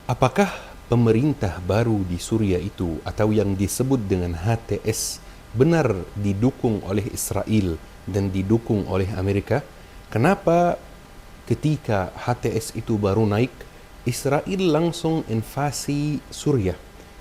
Apakah pemerintah baru di Suriah itu atau yang disebut dengan HTS benar didukung oleh Israel dan didukung oleh Amerika? Kenapa ketika HTS itu baru naik, Israel langsung invasi Suriah,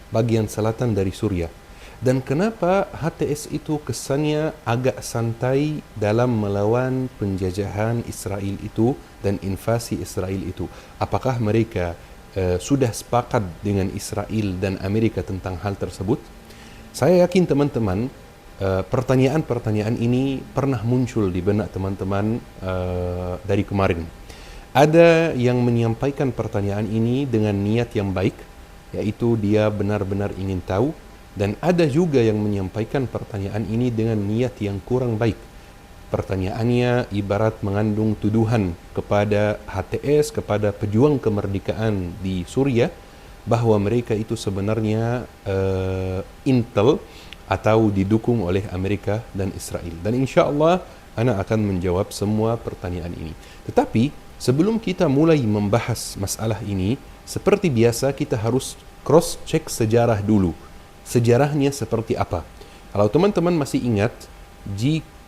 bagian selatan dari Suriah? Dan kenapa HTS itu kesannya agak santai dalam melawan penjajahan Israel itu dan invasi Israel itu? Apakah mereka sudah sepakat dengan Israel dan Amerika tentang hal tersebut? Saya yakin teman-teman, pertanyaan-pertanyaan ini pernah muncul di benak teman-teman dari kemarin. Ada yang menyampaikan pertanyaan ini dengan niat yang baik, yaitu dia benar-benar ingin tahu, dan ada juga yang menyampaikan pertanyaan ini dengan niat yang kurang baik. Pertanyaannya ibarat mengandung tuduhan kepada HTS, kepada pejuang kemerdekaan di Suriah, bahwa mereka itu sebenarnya intel atau didukung oleh Amerika dan Israel. Dan insya Allah, Ana akan menjawab semua pertanyaan ini. Tetapi sebelum kita mulai membahas masalah ini, seperti biasa kita harus cross-check sejarah dulu. Sejarahnya seperti apa? Kalau teman-teman masih ingat,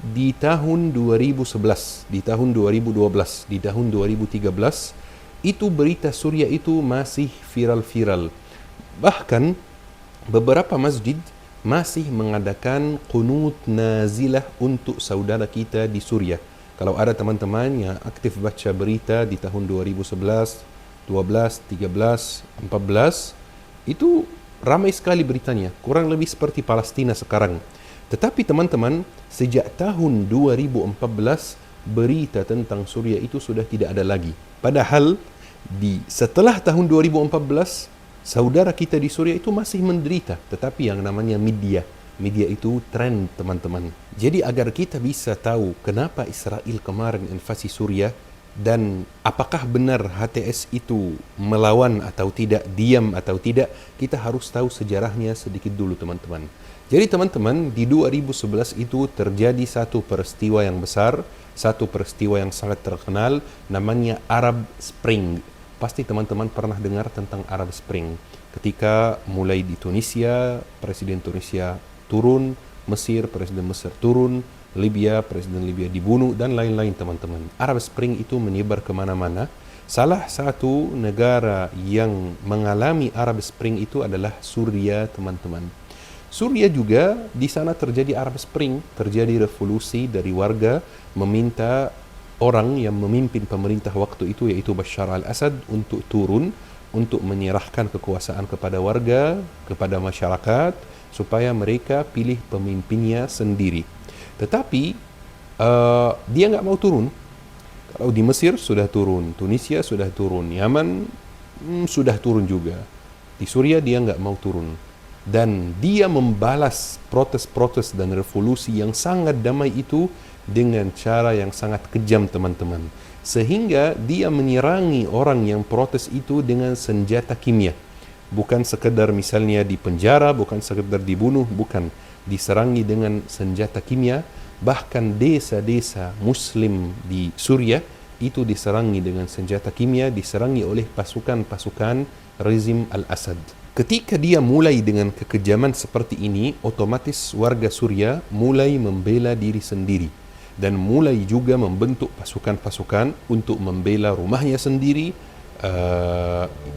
di tahun 2011, di tahun 2012, di tahun 2013, itu berita Suriah itu masih viral-viral. Bahkan beberapa masjid masih mengadakan qunut nazilah untuk saudara kita di Suriah. Kalau ada teman-teman yang aktif baca berita di tahun 2011, 12, 13, 14, itu ramai sekali beritanya, kurang lebih seperti Palestina sekarang. Tetapi teman-teman, sejak tahun 2014, berita tentang Suriah itu sudah tidak ada lagi. Padahal setelah tahun 2014, saudara kita di Suriah itu masih menderita. Tetapi yang namanya media itu tren, teman-teman. Jadi agar kita bisa tahu kenapa Israel kemarin invasi Suriah, dan apakah benar HTS itu melawan atau tidak, diam atau tidak, kita harus tahu sejarahnya sedikit dulu, teman-teman. Jadi teman-teman, di 2011 itu terjadi satu peristiwa yang besar, satu peristiwa yang sangat terkenal, namanya Arab Spring. Pasti teman-teman pernah dengar tentang Arab Spring. Ketika mulai di Tunisia, Presiden Tunisia turun, Mesir, Presiden Mesir turun, Libya, Presiden Libya dibunuh, dan lain-lain, teman-teman. Arab Spring itu menyebar kemana-mana. Salah satu negara yang mengalami Arab Spring itu adalah Suriah, teman-teman. Suriah juga di sana terjadi Arab Spring, terjadi revolusi dari warga meminta orang yang memimpin pemerintah waktu itu, yaitu Bashar al-Assad, untuk turun, untuk menyerahkan kekuasaan kepada warga, kepada masyarakat, supaya mereka pilih pemimpinnya sendiri. Tetapi dia nggak mau turun. Kalau di Mesir sudah turun, Tunisia sudah turun, Yaman sudah turun juga. Di Suriah dia nggak mau turun. Dan dia membalas protes-protes dan revolusi yang sangat damai itu dengan cara yang sangat kejam, teman-teman. Sehingga dia menyerangi orang yang protes itu dengan senjata kimia. Bukan sekedar misalnya di penjara, bukan sekedar dibunuh, bukan. Diserangi dengan senjata kimia. Bahkan desa-desa Muslim di Suriah itu diserangi dengan senjata kimia, diserangi oleh pasukan-pasukan rezim Al-Assad. Ketika dia mulai dengan kekejaman seperti ini, otomatis warga Suriah mulai membela diri sendiri dan mulai juga membentuk pasukan-pasukan untuk membela rumahnya sendiri,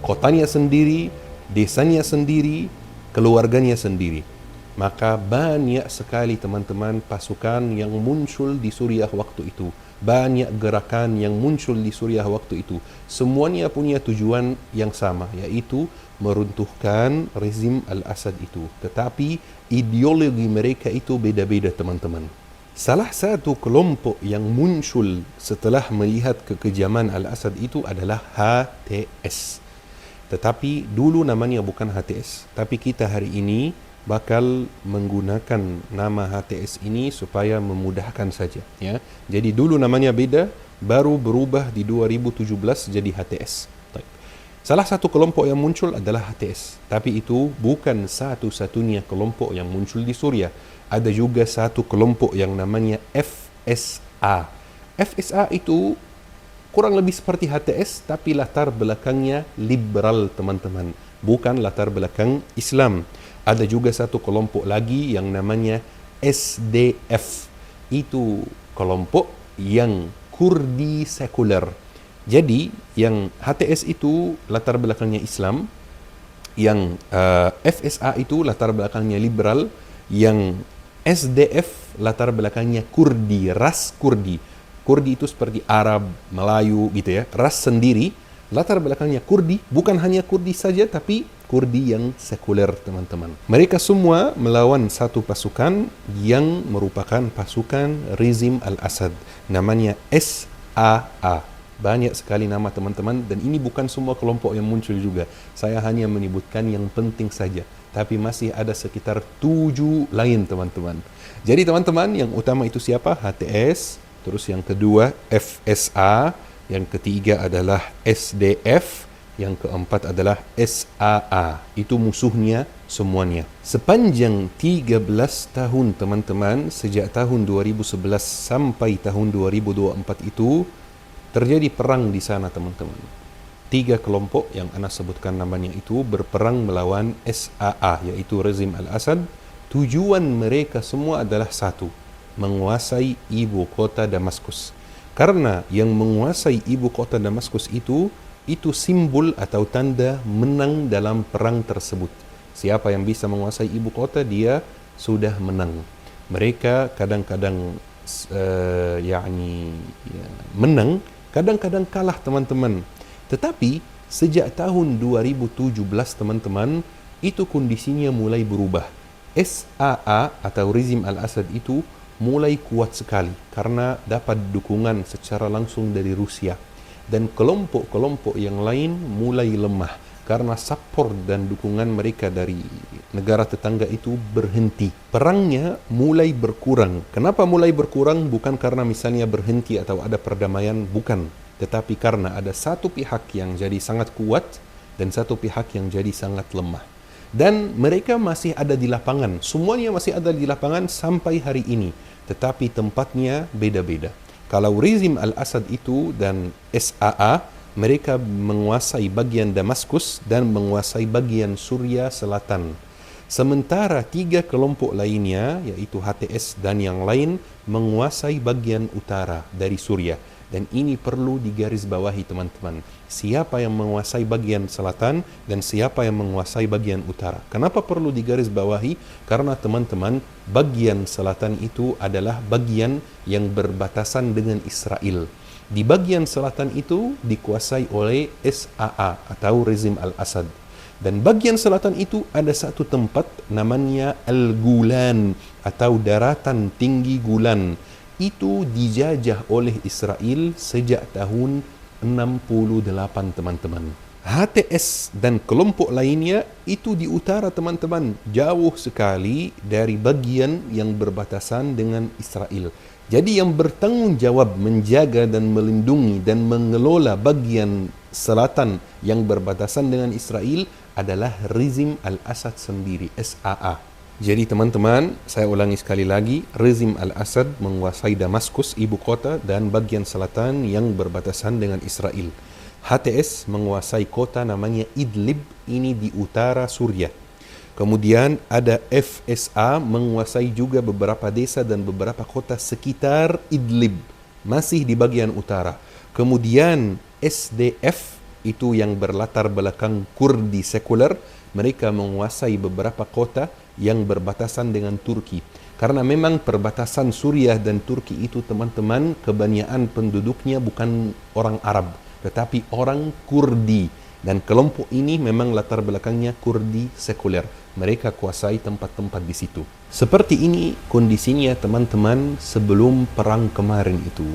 kotanya sendiri, desanya sendiri, keluarganya sendiri. Maka banyak sekali, teman-teman, pasukan yang muncul di Suriah waktu itu. Banyak gerakan yang muncul di Suriah waktu itu. Semuanya punya tujuan yang sama, yaitu meruntuhkan rezim Al-Assad itu. Tetapi ideologi mereka itu beda-beda, teman-teman. Salah satu kelompok yang muncul setelah melihat kekejaman Al-Assad itu adalah HTS. Tetapi dulu namanya bukan HTS, tapi kita hari ini bakal menggunakan nama HTS ini supaya memudahkan saja, ya. Jadi dulu namanya beda, baru berubah di 2017 jadi HTS. Baik. Salah satu kelompok yang muncul adalah HTS, tapi itu bukan satu-satunya kelompok yang muncul di Suriah. Ada juga satu kelompok yang namanya FSA. FSA itu kurang lebih seperti HTS, tapi latar belakangnya liberal, teman-teman. Bukan latar belakang Islam. Ada juga satu kelompok lagi yang namanya SDF. Itu kelompok yang Kurdi sekuler. Jadi, yang HTS itu latar belakangnya Islam, yang FSA itu latar belakangnya liberal, yang SDF latar belakangnya Kurdi, ras Kurdi. Kurdi itu seperti Arab, Melayu gitu ya, ras sendiri. Latar belakangnya Kurdi, bukan hanya Kurdi saja, tapi Kurdi yang sekuler, teman-teman. Mereka semua melawan satu pasukan yang merupakan pasukan rezim Al-Assad. Namanya SAA. Banyak sekali nama, teman-teman, dan ini bukan semua kelompok yang muncul juga. Saya hanya menyebutkan yang penting saja. Tapi masih ada sekitar 7 lain, teman-teman. Jadi, teman-teman, yang utama itu siapa? HTS. Terus yang kedua FSA, yang ketiga adalah SDF, yang keempat adalah SAA. Itu musuhnya semuanya. Sepanjang 13 tahun, teman-teman, sejak tahun 2011 sampai tahun 2024 itu terjadi perang di sana, teman-teman. 3 kelompok yang ana sebutkan namanya itu berperang melawan SAA, yaitu rezim Al-Assad. Tujuan mereka semua adalah satu, menguasai ibu kota Damaskus. Karena yang menguasai ibu kota Damaskus itu simbol atau tanda menang dalam perang tersebut. Siapa yang bisa menguasai ibu kota, dia sudah menang. Mereka kadang-kadang menang, kadang-kadang kalah, teman-teman. Tetapi sejak tahun 2017, teman-teman, itu kondisinya mulai berubah. SAA atau rezim Al-Assad itu mulai kuat sekali karena dapat dukungan secara langsung dari Rusia, dan kelompok-kelompok yang lain mulai lemah karena support dan dukungan mereka dari negara tetangga itu berhenti. Perangnya mulai berkurang. Kenapa mulai berkurang? Bukan karena misalnya berhenti atau ada perdamaian, bukan, tetapi karena ada satu pihak yang jadi sangat kuat dan satu pihak yang jadi sangat lemah. Dan mereka masih ada di lapangan. Semuanya masih ada di lapangan sampai hari ini. Tetapi tempatnya beda-beda. Kalau rezim Al-Assad itu dan SAA, mereka menguasai bagian Damaskus dan menguasai bagian Suria Selatan. Sementara 3 kelompok lainnya, yaitu HTS dan yang lain, menguasai bagian utara dari Suria. Dan ini perlu digarisbawahi, teman-teman. Siapa yang menguasai bagian selatan dan siapa yang menguasai bagian utara. Kenapa perlu digarisbawahi? Karena, teman-teman, bagian selatan itu adalah bagian yang berbatasan dengan Israel. Di bagian selatan itu dikuasai oleh SAA atau rezim Al-Assad. Dan bagian selatan itu ada satu tempat namanya Al-Gulan atau daratan tinggi Gulan. Itu dijajah oleh Israel sejak tahun 68, teman-teman. HTS dan kelompok lainnya itu di utara, teman-teman, jauh sekali dari bagian yang berbatasan dengan Israel. Jadi yang bertanggung jawab menjaga dan melindungi dan mengelola bagian selatan yang berbatasan dengan Israel adalah rezim Al-Assad sendiri, SAA. Jadi, teman-teman, saya ulangi sekali lagi, rezim Al-Assad menguasai Damaskus, ibu kota, dan bagian selatan yang berbatasan dengan Israel. HTS menguasai kota namanya Idlib, ini di utara Suriah. Kemudian ada FSA menguasai juga beberapa desa dan beberapa kota sekitar Idlib, masih di bagian utara. Kemudian SDF itu yang berlatar belakang Kurdi sekuler, mereka menguasai beberapa kota yang berbatasan dengan Turki. Karena memang perbatasan Suriah dan Turki itu, teman-teman, kebanyakan penduduknya bukan orang Arab, tetapi orang Kurdi. Dan kelompok ini memang latar belakangnya Kurdi sekuler. Mereka kuasai tempat-tempat di situ. Seperti ini kondisinya, teman-teman, sebelum perang kemarin itu.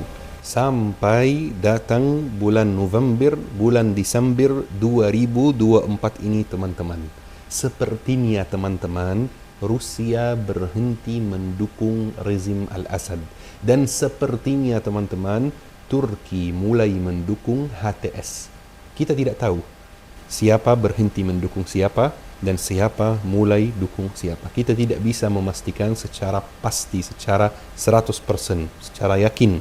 Sampai datang bulan November, bulan Desember 2024 ini, teman-teman. Sepertinya, teman-teman, Rusia berhenti mendukung rezim Al-Assad. Dan sepertinya, teman-teman, Turki mulai mendukung HTS. Kita tidak tahu siapa berhenti mendukung siapa dan siapa mulai dukung siapa. Kita tidak bisa memastikan secara pasti, secara 100%, secara yakin.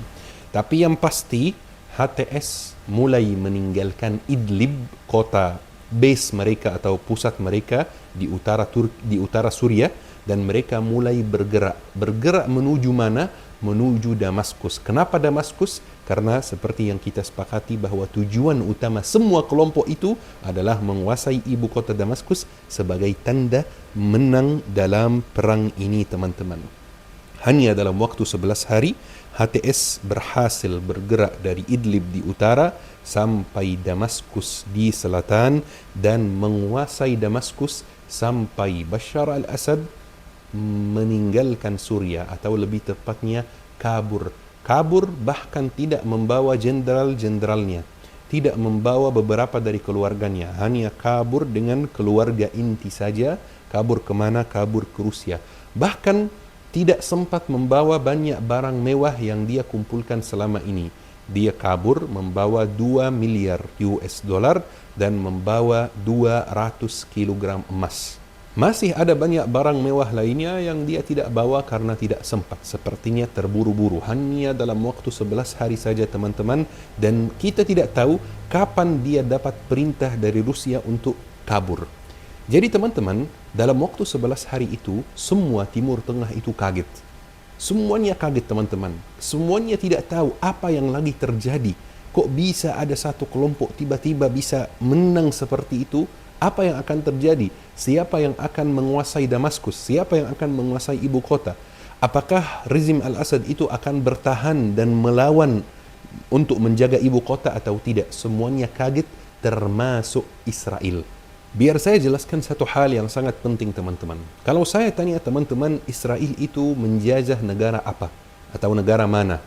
Tapi yang pasti, HTS mulai meninggalkan Idlib, kota base mereka atau pusat mereka di utara Suriah, dan mereka mulai bergerak menuju mana? Menuju Damaskus. Kenapa Damaskus? Karena seperti yang kita sepakati bahwa tujuan utama semua kelompok itu adalah menguasai ibu kota Damaskus sebagai tanda menang dalam perang ini, teman-teman. Hanya dalam waktu 11 hari, HTS berhasil bergerak dari Idlib di utara sampai Damaskus di selatan dan menguasai Damaskus sampai Bashar al-Assad meninggalkan Suriah, atau lebih tepatnya kabur. Bahkan tidak membawa jenderal-jenderalnya, tidak membawa beberapa dari keluarganya, hanya kabur dengan keluarga inti saja. Kabur kemana? Kabur ke Rusia. Bahkan tidak sempat membawa banyak barang mewah yang dia kumpulkan selama ini. Dia kabur membawa 2 miliar US dollar dan membawa 200 kilogram emas. Masih ada banyak barang mewah lainnya yang dia tidak bawa karena tidak sempat. Sepertinya terburu-buru. Hanya dalam waktu 11 hari saja, teman-teman. Dan kita tidak tahu kapan dia dapat perintah dari Rusia untuk kabur. Jadi teman-teman, dalam waktu 11 hari itu, semua Timur Tengah itu kaget. Semuanya kaget, teman-teman. Semuanya tidak tahu apa yang lagi terjadi. Kok bisa ada satu kelompok tiba-tiba bisa menang seperti itu? Apa yang akan terjadi? Siapa yang akan menguasai Damaskus? Siapa yang akan menguasai ibu kota? Apakah rezim Al-Assad itu akan bertahan dan melawan untuk menjaga ibu kota atau tidak? Semuanya kaget, termasuk Israel. Biar saya jelaskan satu hal yang sangat penting, teman-teman. Kalau saya tanya teman-teman, Israel itu menjajah negara apa? Atau negara mana?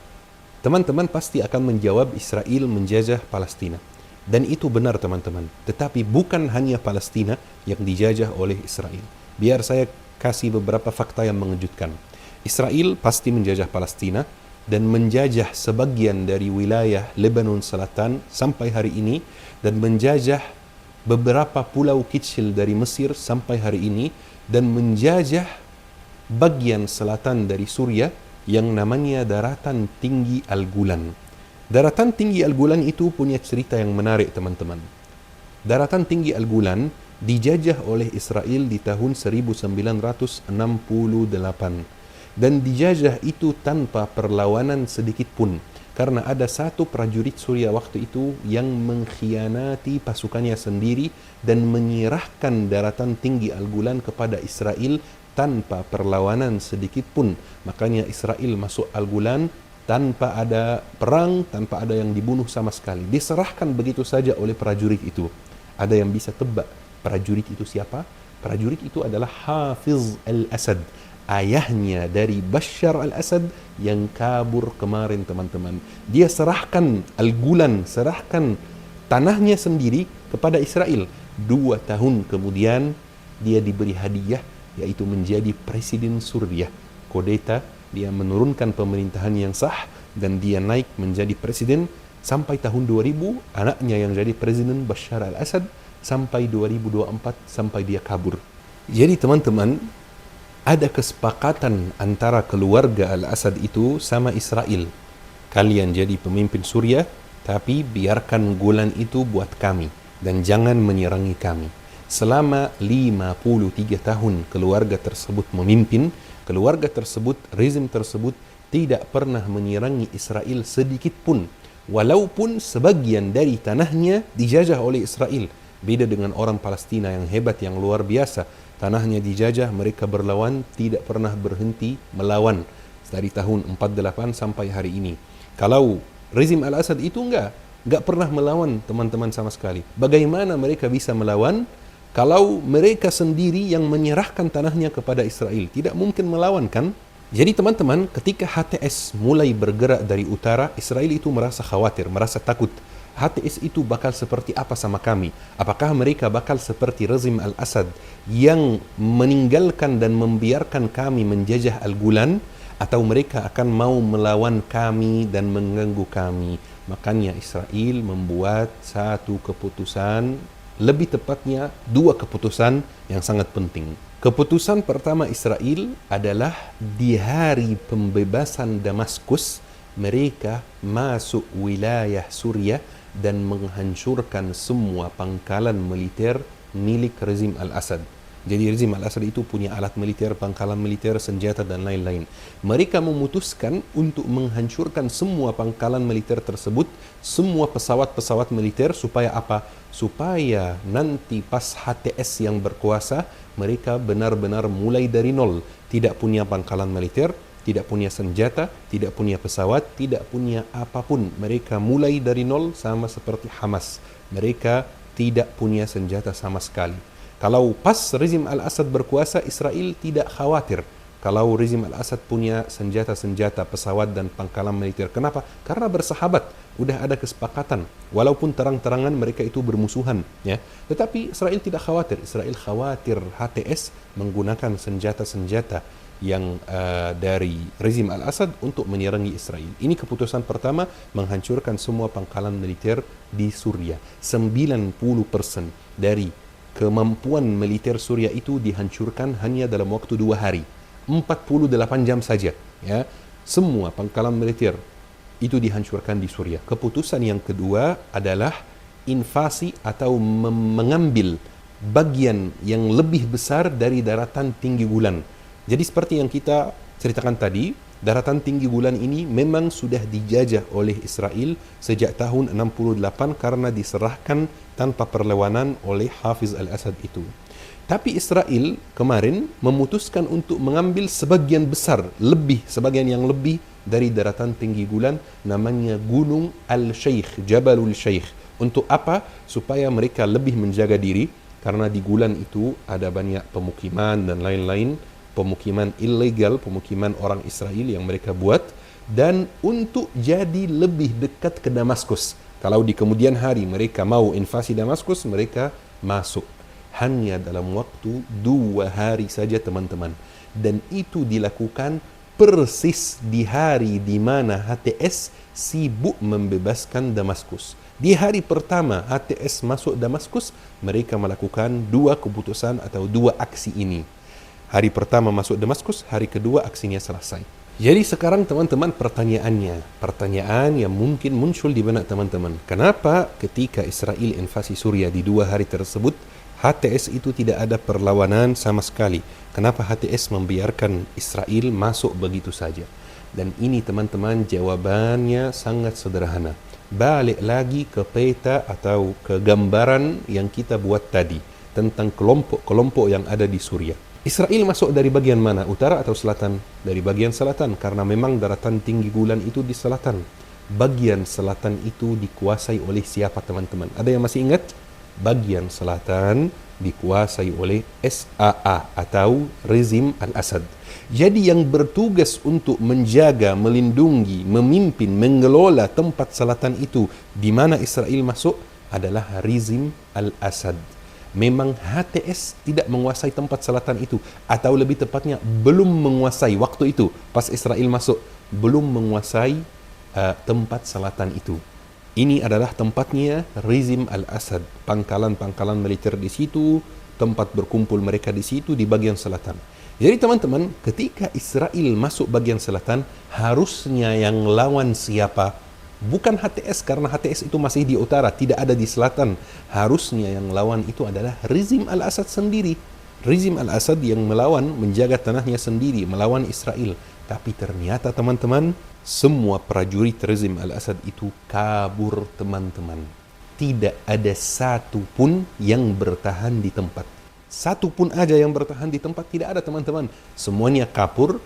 Teman-teman pasti akan menjawab Israel menjajah Palestina. Dan itu benar, teman-teman. Tetapi bukan hanya Palestina yang dijajah oleh Israel. Biar saya kasih beberapa fakta yang mengejutkan. Israel pasti menjajah Palestina dan menjajah sebagian dari wilayah Lebanon Selatan sampai hari ini, dan menjajah beberapa pulau kecil dari Mesir sampai hari ini, dan menjajah bagian selatan dari Suriah yang namanya Daratan Tinggi Al-Gulan. Daratan Tinggi Al-Gulan itu punya cerita yang menarik, teman-teman. Daratan Tinggi Al-Gulan dijajah oleh Israel di tahun 1968, dan dijajah itu tanpa perlawanan sedikit pun, karena ada satu prajurit Suriah waktu itu yang mengkhianati pasukannya sendiri dan menyerahkan Daratan Tinggi Al-Gulan kepada Israel tanpa perlawanan sedikit pun. Makanya Israel masuk Al-Gulan tanpa ada perang, tanpa ada yang dibunuh sama sekali. Diserahkan begitu saja oleh prajurit itu. Ada yang bisa tebak prajurit itu siapa? Prajurit itu adalah Hafiz al-Assad, ayahnya dari Bashar al-Assad yang kabur kemarin, teman-teman. Dia serahkan Al-Gulan, serahkan tanahnya sendiri kepada Israel. 2 tahun kemudian dia diberi hadiah, yaitu menjadi presiden Suriah. Kudeta, dia menurunkan pemerintahan yang sah dan dia naik menjadi presiden sampai tahun 2000. Anaknya yang jadi presiden Bashar al-Assad sampai 2024, sampai dia kabur. Jadi teman-teman, ada kesepakatan antara keluarga Al-Assad itu sama Israel. Kalian jadi pemimpin Suriah, tapi biarkan Golan itu buat kami dan jangan menyerangi kami. Selama 53 tahun keluarga tersebut memimpin, keluarga tersebut, rezim tersebut tidak pernah menyerangi Israel sedikit pun, walaupun sebagian dari tanahnya dijajah oleh Israel. Beda dengan orang Palestina yang hebat, yang luar biasa. Tanahnya dijajah, mereka berlawan, tidak pernah berhenti melawan dari tahun 48 sampai hari ini. Kalau rezim Al-Assad itu enggak pernah melawan, teman-teman, sama sekali. Bagaimana mereka bisa melawan kalau mereka sendiri yang menyerahkan tanahnya kepada Israel? Tidak mungkin melawan, kan? Jadi teman-teman, ketika HTS mulai bergerak dari utara, Israel itu merasa khawatir, merasa takut. HTS itu bakal seperti apa sama kami? Apakah mereka bakal seperti rezim Al-Assad yang meninggalkan dan membiarkan kami menjajah Al-Gulan, atau mereka akan mau melawan kami dan mengganggu kami? Makanya Israel membuat satu keputusan, lebih tepatnya 2 keputusan yang sangat penting. Keputusan pertama Israel adalah di hari pembebasan Damaskus, mereka masuk wilayah Suriah dan menghancurkan semua pangkalan militer milik rezim Al-Assad. Jadi rezim Al-Assad itu punya alat militer, pangkalan militer, senjata dan lain-lain. Mereka memutuskan untuk menghancurkan semua pangkalan militer tersebut, semua pesawat-pesawat militer, supaya apa? Supaya nanti pas HTS yang berkuasa, mereka benar-benar mulai dari nol, tidak punya pangkalan militer, tidak punya senjata, tidak punya pesawat, tidak punya apapun. Mereka mulai dari nol, sama seperti Hamas. Mereka tidak punya senjata sama sekali. Kalau pas rezim Al-Assad berkuasa, Israel tidak khawatir kalau rezim Al-Assad punya senjata-senjata, pesawat dan pangkalan militer. Kenapa? Karena bersahabat, udah ada kesepakatan. Walaupun terang-terangan mereka itu bermusuhan, ya. Tetapi Israel tidak khawatir. Israel khawatir HTS menggunakan senjata-senjata yang dari rezim Al-Assad untuk menyerangi Israel. Ini keputusan pertama, menghancurkan semua pangkalan militer di Suriah. 90% dari kemampuan militer Suriah itu dihancurkan hanya dalam waktu 2 hari. 48 jam saja, ya. Semua pangkalan militer itu dihancurkan di Suriah. Keputusan yang kedua adalah invasi atau mengambil bagian yang lebih besar dari daratan tinggi Golan. Jadi seperti yang kita ceritakan tadi, daratan tinggi Golan ini memang sudah dijajah oleh Israel sejak tahun 68 karena diserahkan tanpa perlawanan oleh Hafiz al-Assad itu. Tapi Israel kemarin memutuskan untuk mengambil sebagian besar, sebagian yang lebih dari daratan tinggi Golan, namanya Gunung Al-Sheikh, Jabalul Sheikh. Untuk apa? Supaya mereka lebih menjaga diri, karena di Golan itu ada banyak pemukiman dan lain-lain, pemukiman ilegal, pemukiman orang Israel yang mereka buat, dan untuk jadi lebih dekat ke Damaskus. Kalau di kemudian hari mereka mau invasi Damaskus, mereka masuk hanya dalam waktu 2 hari saja, teman-teman. Dan itu dilakukan persis di hari di mana HTS sibuk membebaskan Damaskus. Di hari pertama HTS masuk Damaskus, mereka melakukan 2 keputusan atau 2 aksi ini. Hari pertama masuk Damaskus, hari kedua aksinya selesai. Jadi sekarang teman-teman, pertanyaan yang mungkin muncul di benak teman-teman, kenapa ketika Israel invasi Suriah di 2 hari tersebut, HTS itu tidak ada perlawanan sama sekali? Kenapa HTS membiarkan Israel masuk begitu saja? Dan ini teman-teman, jawabannya sangat sederhana. Balik lagi ke peta atau ke gambaran yang kita buat tadi tentang kelompok-kelompok yang ada di Suriah. Israel masuk dari bagian mana? Utara atau selatan? Dari bagian selatan, karena memang daratan tinggi Golan itu di selatan. Bagian selatan itu dikuasai oleh siapa, teman-teman? Ada yang masih ingat? Bagian selatan dikuasai oleh SAA atau rezim Al-Assad. Jadi yang bertugas untuk menjaga, melindungi, memimpin, mengelola tempat selatan itu di mana Israel masuk adalah rezim Al-Assad. Memang HTS tidak menguasai tempat selatan itu, atau lebih tepatnya belum menguasai waktu itu, pas Israel masuk, belum menguasai tempat selatan itu. Ini adalah tempatnya rezim Al-Assad, pangkalan-pangkalan militer di situ, tempat berkumpul mereka di situ di bagian selatan. Jadi teman-teman, ketika Israel masuk bagian selatan, harusnya yang lawan siapa? Bukan HTS, karena HTS itu masih di utara, tidak ada di selatan. Harusnya yang lawan itu adalah rezim Al-Assad sendiri. Rezim Al-Assad yang melawan, menjaga tanahnya sendiri, melawan Israel. Tapi ternyata teman-teman, semua prajurit rezim Al-Assad itu kabur, teman-teman. Tidak ada satu pun yang bertahan di tempat. Satu pun aja yang bertahan di tempat tidak ada, teman-teman. Semuanya kabur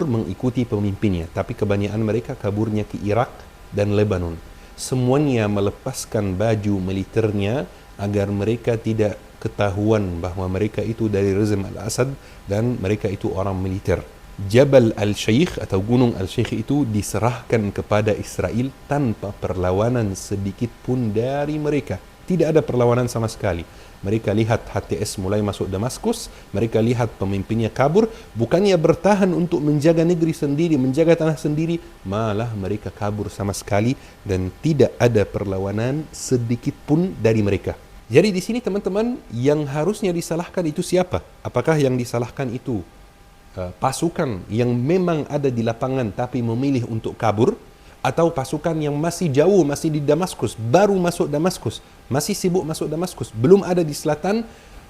mengikuti pemimpinnya. Tapi kebanyakan mereka kaburnya ke Irak dan Lebanon. Semuanya melepaskan baju militernya agar mereka tidak ketahuan bahwa mereka itu dari rezim Al-Assad dan mereka itu orang militer. Jabal Al-Sheikh atau Gunung Al-Sheikh itu diserahkan kepada Israel tanpa perlawanan sedikit pun dari mereka. Tidak ada perlawanan sama sekali. Mereka lihat HTS mulai masuk Damaskus, mereka lihat pemimpinnya kabur, bukannya bertahan untuk menjaga negeri sendiri, menjaga tanah sendiri, malah mereka kabur sama sekali dan tidak ada perlawanan sedikit pun dari mereka. Jadi di sini teman-teman, yang harusnya disalahkan itu siapa? Apakah yang disalahkan itu pasukan yang memang ada di lapangan tapi memilih untuk kabur? atau pasukan yang masih jauh, masih di Damaskus, baru masuk Damaskus, masih sibuk masuk Damaskus, belum ada di selatan,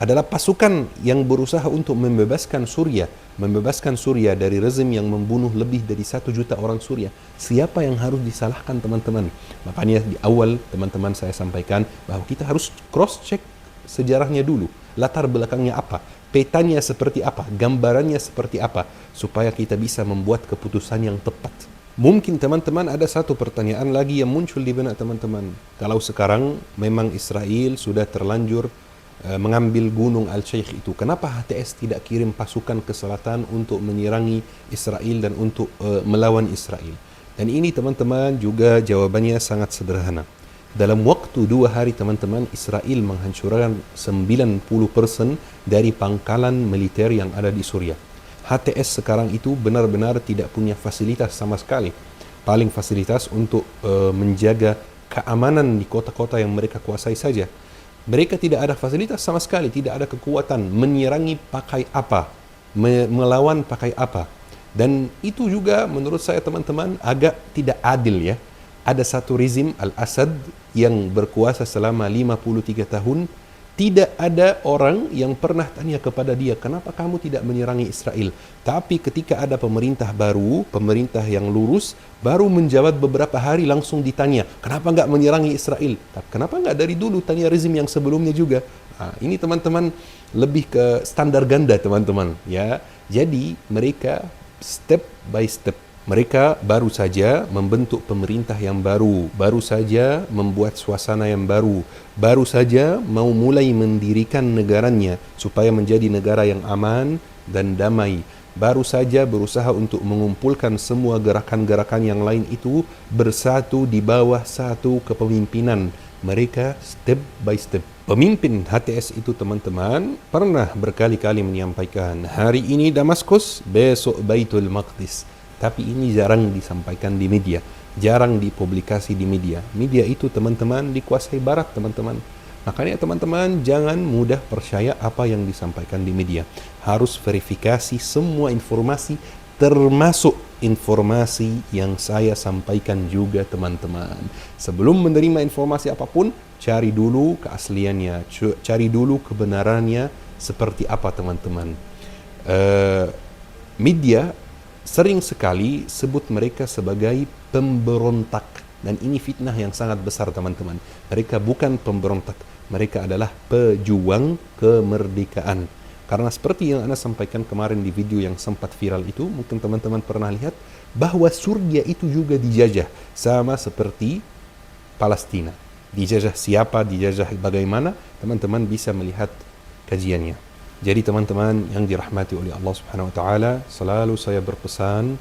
adalah pasukan yang berusaha untuk membebaskan Suriah dari rezim yang membunuh lebih dari 1 juta orang Suriah. Siapa yang harus disalahkan, teman-teman? Makanya di awal teman-teman saya sampaikan bahwa kita harus cross check sejarahnya dulu, latar belakangnya apa, petanya seperti apa, gambarannya seperti apa, supaya kita bisa membuat keputusan yang tepat. Mungkin teman-teman ada satu pertanyaan lagi yang muncul di benak teman-teman. Kalau sekarang memang Israel sudah terlanjur mengambil gunung Al-Sheikh itu, kenapa HTS tidak kirim pasukan ke selatan untuk menyerangi Israel dan untuk melawan Israel? Dan ini teman-teman juga jawabannya sangat sederhana. Dalam waktu 2 hari teman-teman, Israel menghancurkan 90% dari pangkalan militer yang ada di Suriah. HTS sekarang itu benar-benar tidak punya fasilitas sama sekali. Paling fasilitas untuk menjaga keamanan di kota-kota yang mereka kuasai saja. Mereka tidak ada fasilitas sama sekali, tidak ada kekuatan menyerangi pakai apa, melawan pakai apa. Dan itu juga menurut saya teman-teman agak tidak adil ya. Ada satu rezim Al-Assad yang berkuasa selama 53 tahun, tidak ada orang yang pernah tanya kepada dia, kenapa kamu tidak menyerangi Israel? Tapi ketika ada pemerintah baru, pemerintah yang lurus, baru menjawab beberapa hari langsung ditanya, kenapa nggak menyerangi Israel? Tapi kenapa nggak dari dulu tanya rezim yang sebelumnya juga? Nah, ini teman-teman lebih ke standar ganda teman-teman ya. Jadi mereka step by step. Mereka baru saja membentuk pemerintah yang baru saja membuat suasana yang baru saja mau mulai mendirikan negaranya supaya menjadi negara yang aman dan damai. Baru saja berusaha untuk mengumpulkan semua gerakan-gerakan yang lain itu bersatu di bawah satu kepemimpinan mereka step by step. Pemimpin HTS itu teman-teman pernah berkali-kali menyampaikan, hari ini Damaskus, besok Baitul Maqdis. Tapi ini jarang disampaikan di media, jarang dipublikasi di media. Media itu teman-teman dikuasai barat teman-teman. Makanya teman-teman jangan mudah percaya apa yang disampaikan di media. Harus verifikasi semua informasi, termasuk informasi yang saya sampaikan juga teman-teman. Sebelum menerima informasi apapun, cari dulu keasliannya, cari dulu kebenarannya seperti apa teman-teman. Media sering sekali sebut mereka sebagai pemberontak, dan ini fitnah yang sangat besar teman-teman. Mereka bukan pemberontak, mereka adalah pejuang kemerdekaan. Karena seperti yang Anda sampaikan kemarin di video yang sempat viral itu, mungkin teman-teman pernah lihat bahwa Suriah itu juga dijajah sama seperti Palestina. Dijajah siapa, dijajah bagaimana, teman-teman bisa melihat kajiannya. Jadi teman-teman yang dirahmati oleh Allah Subhanahu wa taala, selalu saya berpesan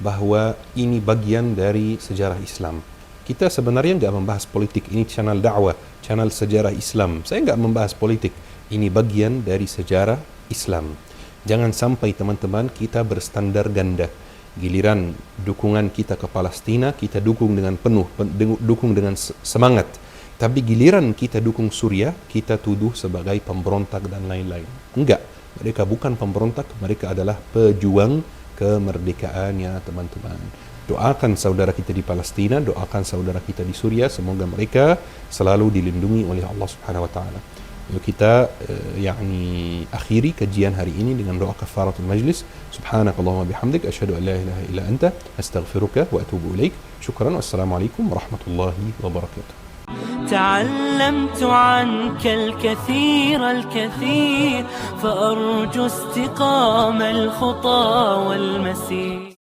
bahwa ini bagian dari sejarah Islam. Kita sebenarnya nggak membahas politik, ini channel dakwah, channel sejarah Islam. Saya nggak membahas politik, ini bagian dari sejarah Islam. Jangan sampai teman-teman kita berstandar ganda. Giliran dukungan kita ke Palestina, kita dukung dengan penuh, dukung dengan semangat. Tapi giliran kita dukung Suriah, kita tuduh sebagai pemberontak dan lain-lain. Enggak, mereka bukan pemberontak, mereka adalah pejuang kemerdekaannya teman-teman. Doakan saudara kita di Palestina, doakan saudara kita di Suriah, semoga mereka selalu dilindungi oleh Allah Subhanahu wa taala. Yuk kita akhiri kajian hari ini dengan doa kafaratul majlis. Subhanakallahumma bihamdik, asyhadu an la ilaha illa anta, astaghfiruka wa atubu ilaik. Syukran, wassalamualaikum warahmatullahi wabarakatuh. تعلمت عنك الكثير فأرجو استقام الخطى والمسير.